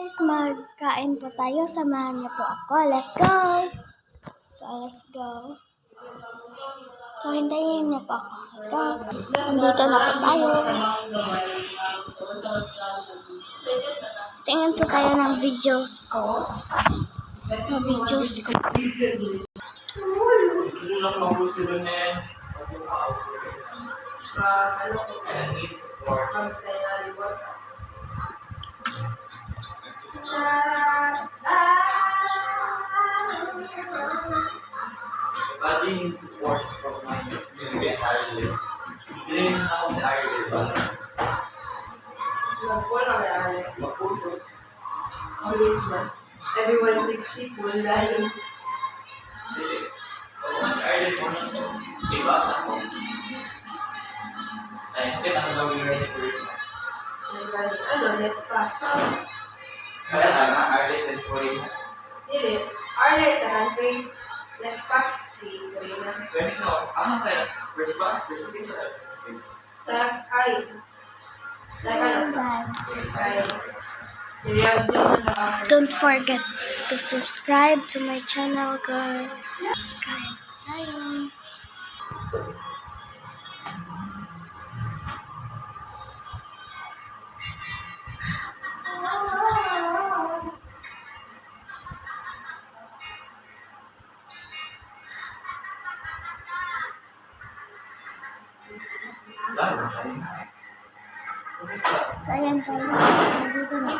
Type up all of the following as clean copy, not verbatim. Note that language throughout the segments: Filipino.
Guys, magkain po tayo. Samahan niyo po ako. Let's go! Let's go. Hintayin niyo po ako. Let's go. Nandito na po tayo. Tingnan po tayo ng videos ko. Bali needs support from my Ireland. Hindi na ako sa Ireland ba? Mag-pull on the Ireland. Mag-puso. Always ba? Every 160 pull dahil. Hindi. Ako sa Ireland mo na. Diba ako? Ay, hindi na ako ready for it. Ano, next pa? Kaya na, Ireland and Korea. Hindi. Ireland sa countries. Next pa, si Korea. Pero no, ano kaya? First ba? First case or second case? Sa ano? Ay. Seryoso na sa Don't forget to subscribe to my channel, guys. Kain tayo. Ayan tayo. Nandito na.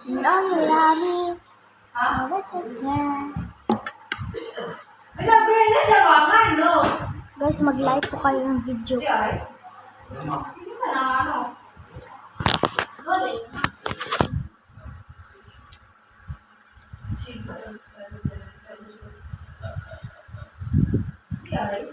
No, you love me. Ha? That's okay. Nagabi na sa mga, no? Guys, mag-like po kayo ng video. Hindi ay. Hindi sa na ano. Balik. Hindi ay.